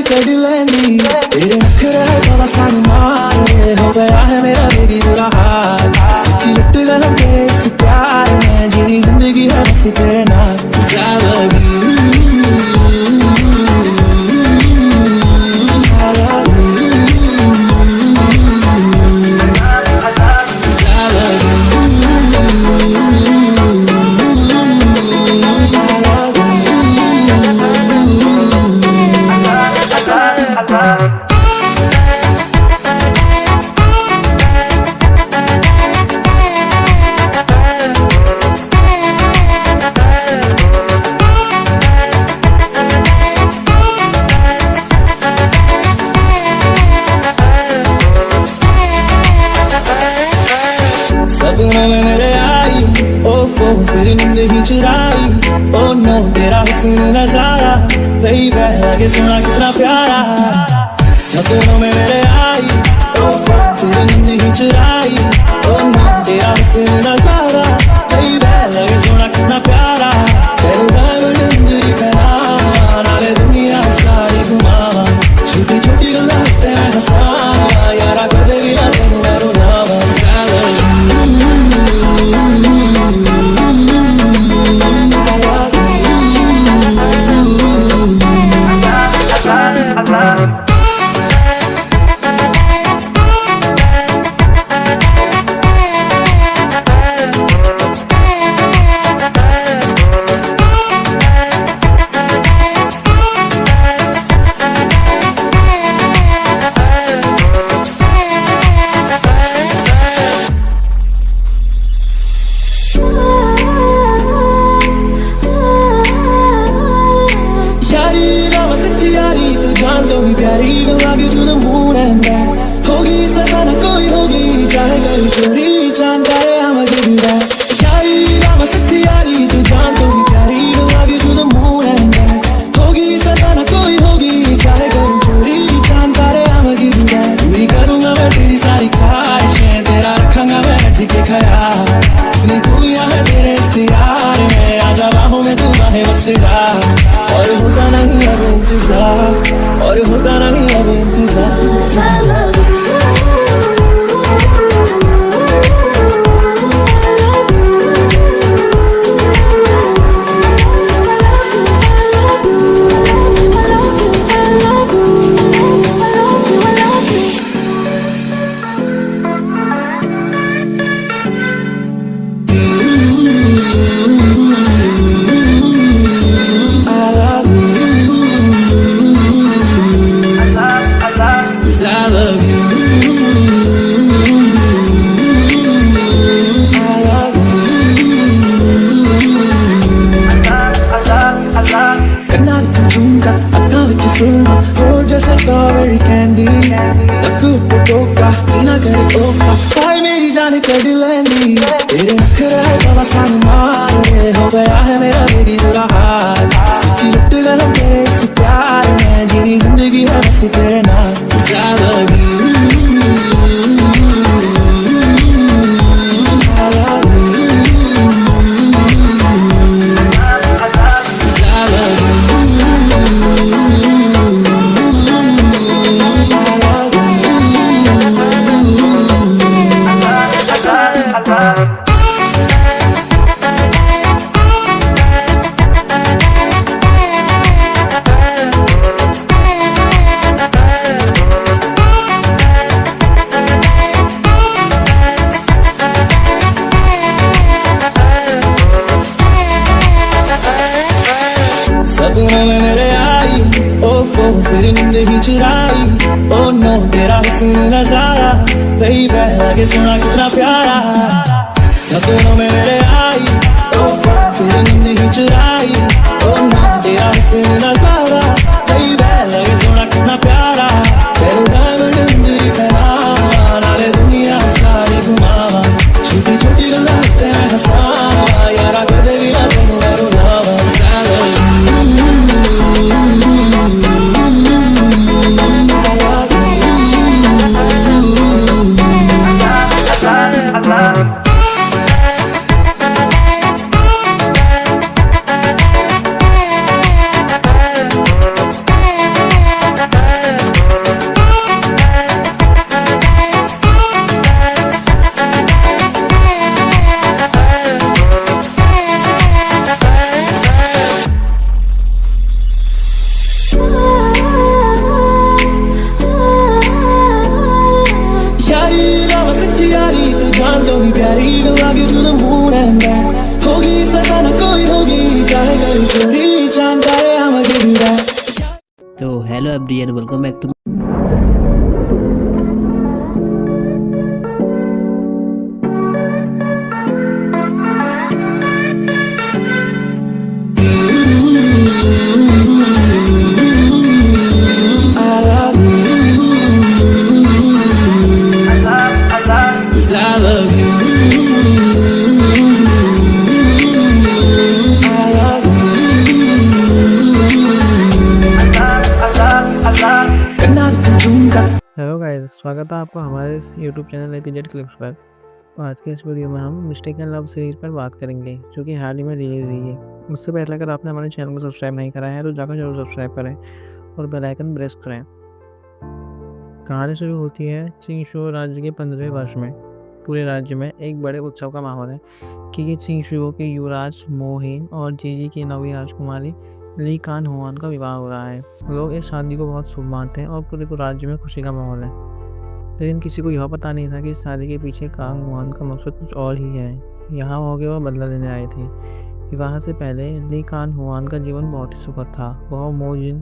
कड़ लेंदी तेरे नखरे तो सन मारे हो गया है मेरा बेबी बुरा हाल सच्ची लुट गया तेरे इस प्यार में जीनी जिंदगी है बस तेरे नाल 'Cause I love you सपनों में मेरे आई ओफो फिर नींद ही चुराई ओ नो तेरा हुस्न नजारा बेबी लगे सुना कितना प्यारा सपनों में मेरे आई ओफो फिर नींद ही चुराई ओ नो तेरा हुस्न नजारा बेबी लगे सुना कितना प्यारा तेरे डायमंड जिंदगी पहना नाले दुनिया सारी घुमावा छोटी छोटी गल्लां ते मैं हंसा यारा कदे भी ना तेनू मैं रुलावा और होता नहीं अब इंतजार strawberry candy लक पे टोका जीना करे ओका भाई मेरी जान कड़ लेंदी तेरे नखरे तो सन मारे हो गया है मेरा बेबी बुरा हाल सच्ची लुट गया तेरे इस प्यार में जीनी जिंदगी है बस तेरे नाल 'Cause I love you सपनों में मेरे आई ओफो फिर नींद ही चुराई ओ नो तेरा हुस्न नजारा बेबी लगे सुना कितना प्यारा सपनों में मेरे आई ओफो फिर नींद ही चुराई ओ नो तेरा हुस्न नजारा बेबी लगे सुना कितना प्यारा तेरे डायमंड जिंदगी पहना नाले दुनिया सारी घुमावा छोटी छोटी गल्लां ते मैं हंसा यारा कदे भी ना तेनू मैं रुलावा प्यारी will love you to the moon and back. होगी सजा ना कोई होगी चाहे कल चोरी चांद तारे I'ma give you that. तो hello everyone, welcome back to I love you. I love you. करना तुम झुमका। हेलो गाइस, स्वागत है आपका हमारे इस YouTube channel A to Z clips पर। तो आज के इस वीडियो में हम मिस्टेकन लव सीरीज पर बात करेंगे, जो कि हाल ही में रिलीज हुई है। उससे पहले अगर आपने हमारे चैनल को सब्सक्राइब नहीं करा है तो जाकर जरूर सब्सक्राइब करें और बेल आइकन प्रेस करें। कहानी शुरू होती है चिंगशो राज्य के 15वें वर्ष में। पूरे राज्य में एक बड़े उत्सव का माहौल है कि चिंगशो के युवराज मोहिन और जीजी की नवी राजकुमारी ली कान हुआन का विवाह हो रहा है। लोग इस शादी को बहुत शुभ मानते हैं और पूरे राज्य में खुशी का माहौल है। लेकिन किसी को यह पता नहीं था कि इस शादी के पीछे कांग हुआन का मकसद कुछ और ही है। यहाँ होके वह बदला लेने आए थे। विवाह से पहले ली कान हुआन का जीवन बहुत ही सुखद था। वह मोजिन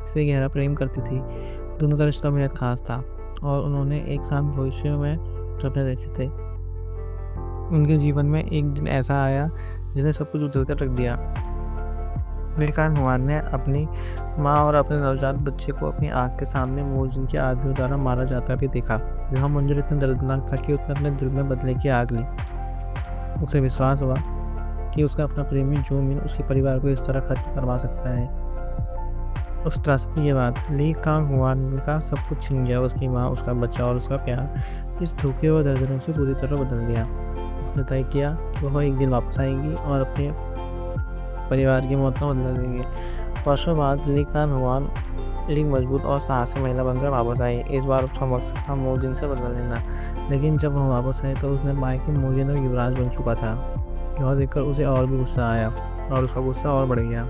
से गहरा प्रेम करती थी। दोनों का रिश्ता बेहद खास था और उन्होंने एक साथ भविष्य में सपने देखे थे। उनके जीवन में एक दिन ऐसा आया जिसने सब कुछ उधर कर रख दिया। ली कान हुआन ने अपनी माँ और अपने नवजात बच्चे को अपनी आँख के सामने मोजिन के आदमियों द्वारा मारा जाता भी देखा। यह मंजर इतना दर्दनाक था कि उसने अपने दिल में बदले की आग ली। उसे विश्वास हुआ कि उसका अपना प्रेमी जो मिन उसके परिवार को इस तरह खत्म करवा सकता है। उस त्रासदी के बाद ली कांग हुआन का सब कुछ छिन गया। उसकी माँ, उसका बच्चा और उसका प्यार इस धोखे और दर्दनों से पूरी तरह बदल दिया। उसने तय किया कि वह एक दिन वापस आएंगी और अपने परिवार की मौत का बदला लेंगे। वर्षों बाद ली कान हुआन एक मजबूत और साहसी महिला बनकर वापस आई। इस बार उसका मकसद था मोजिन से बदला लेना। लेकिन जब वह वापस आए तो उसने पाया कि मोजिन अब युवराज बन चुका था। यह देखकर उसे और भी गुस्सा आया और उसका गुस्सा और बढ़ गया।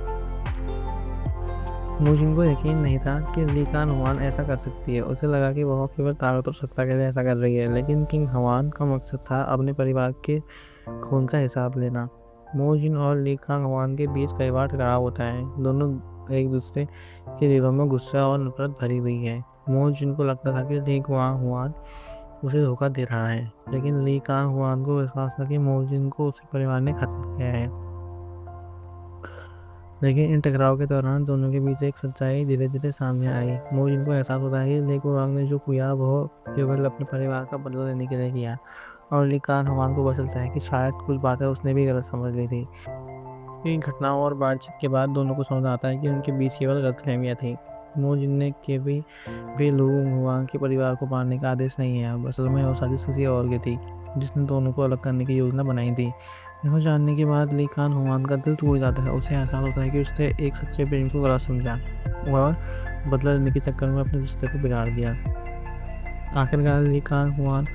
मोजिन को यकीन नहीं था कि ली कान हुआन ऐसा कर सकती है। उसे लगा कि वह केवल ताकत और सत्ता के लिए ऐसा कर रही है, लेकिन किंग हुआन का मकसद था अपने परिवार के खून का हिसाब लेना। मोजिन और ली कान हुआन के बीच कई बार टकराव होता है। दोनों एक दूसरे के दिलों में गुस्सा और नफरत भरी हुई है। मोजिन को लगता था कि ली कान हुआन उसे धोखा दे रहा है, लेकिन ली कान हुआन को विश्वास था कि मोजिन को उसके परिवार ने खत्म किया है। लेकिन इन टकराव के दौरान दोनों के बीच एक सच्चाई धीरे धीरे सामने आई। मोजिन को एहसास होता है कि ली कान हुआन ने जो किया वह केवल अपने परिवार का बदला लेने के लिए किया, और ली कान हुआन को पता चलता है कि शायद कुछ बातें उसने भी गलत समझ ली थी। इन घटनाओं और बातचीत के बाद दोनों को समझ आता है कि उनके बीच केवल गलतफहमियां थी। मोजिन ने कभी भी लू हुआन के परिवार को मारने का आदेश नहीं है। असल में वो साजिश किसी और की थी जिसने दोनों को अलग करने की योजना बनाई थी। यह जानने के बाद ली कान हुआन का दिल टूट जाता है। उसे एहसास होता है कि उसने एक सच्चे प्रेम को गलत समझा और बदला लेने के चक्कर में अपने रिश्ते को बिगाड़ दिया। आखिरकार ली कान हुआन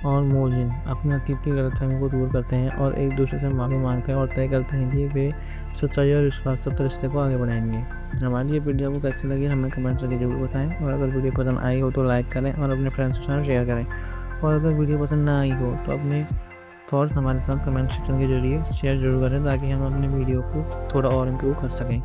और मोजिन अपने अतीत की गलतफहमी को दूर करते हैं और एक दूसरे से माफ़ी मांगते हैं और तय करते हैं कि वे सच्चाई और विश्वास से रिश्ते को आगे बढ़ाएंगे। हमारी ये वीडियो आपको कैसी लगी हमें कमेंट करके जरूर बताएं, और अगर वीडियो पसंद आई हो तो लाइक करें और अपने फ्रेंड्स के साथ शेयर करें, और अगर वीडियो पसंद ना आई हो तो अपने थॉट्स हमारे साथ कमेंट सेक्शन के जरिए शेयर जरूर करें ताकि हम अपने वीडियो को थोड़ा और इम्प्रूव कर सकें।